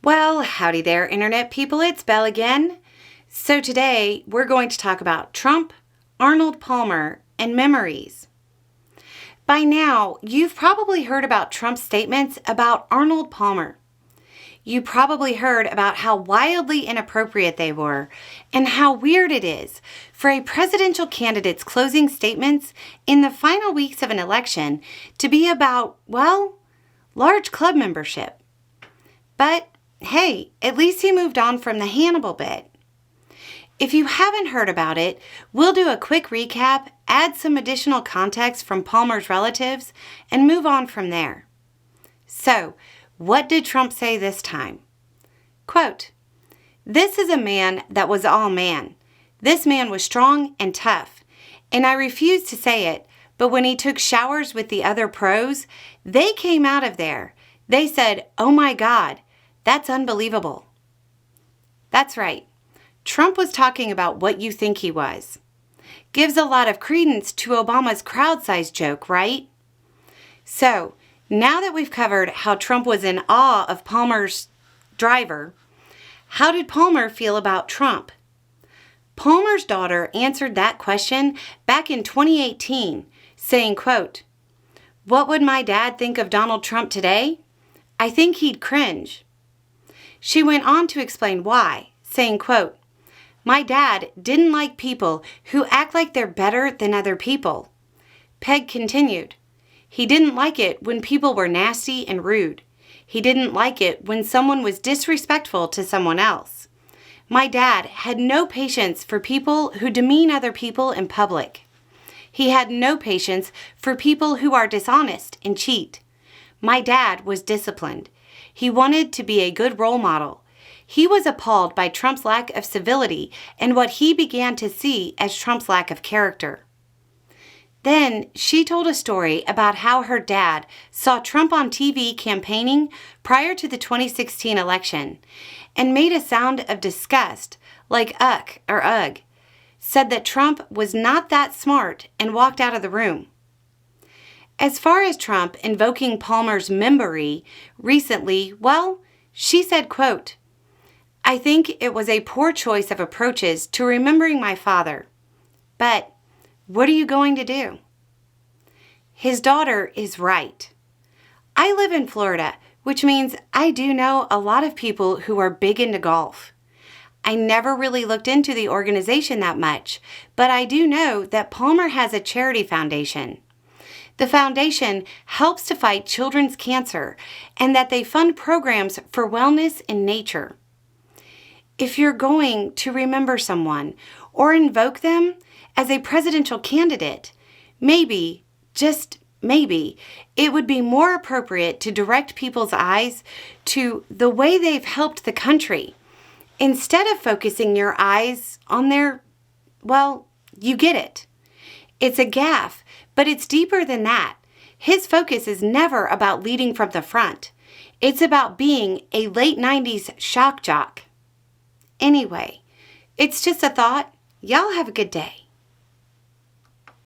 Well, howdy there, Internet people. It's Belle again. So today, we're going to talk about Trump, Arnold Palmer, and memories. By now, you've probably heard about Trump's statements about Arnold Palmer. You probably heard about how wildly inappropriate they were and how weird it is for a presidential candidate's closing statements in the final weeks of an election to be about, well, large club membership. But hey, at least he moved on from the Hannibal bit. If you haven't heard about it, we'll do a quick recap, add some additional context from Palmer's relatives, and move on from there. So, what did Trump say this time? Quote, "This is a man that was all man. This man was strong and tough. And I refuse to say it, but when he took showers with the other pros, they came out of there. They said, 'Oh my God, that's unbelievable.'" That's right. Trump was talking about what you think he was. Gives a lot of credence to Obama's crowd size joke, right? So, now that we've covered how Trump was in awe of Palmer's driver, how did Palmer feel about Trump? Palmer's daughter answered that question back in 2018, saying, quote, "What would my dad think of Donald Trump today? I think he'd cringe." She went on to explain why, saying, quote, "My dad didn't like people who act like they're better than other people." Peg continued, "He didn't like it when people were nasty and rude. He didn't like it when someone was disrespectful to someone else. My dad had no patience for people who demean other people in public. He had no patience for people who are dishonest and cheat. My dad was disciplined. He wanted to be a good role model. He was appalled by Trump's lack of civility and what he began to see as Trump's lack of character." Then she told a story about how her dad saw Trump on TV campaigning prior to the 2016 election and made a sound of disgust, like uck or ugh, said that Trump was not that smart and walked out of the room. As far as Trump invoking Palmer's memory recently, well, she said, quote, "I think it was a poor choice of approaches to remembering my father. But what are you going to do?" His daughter is right. I live in Florida, which means I do know a lot of people who are big into golf. I never really looked into the organization that much, but I do know that Palmer has a charity foundation. The foundation helps to fight children's cancer and that they fund programs for wellness in nature. If you're going to remember someone or invoke them as a presidential candidate, maybe, just maybe, it would be more appropriate to direct people's eyes to the way they've helped the country instead of focusing your eyes on their, well, you get it. It's a gaffe, but it's deeper than that. His focus is never about leading from the front. It's about being a late 90s shock jock. Anyway, it's just a thought. Y'all have a good day.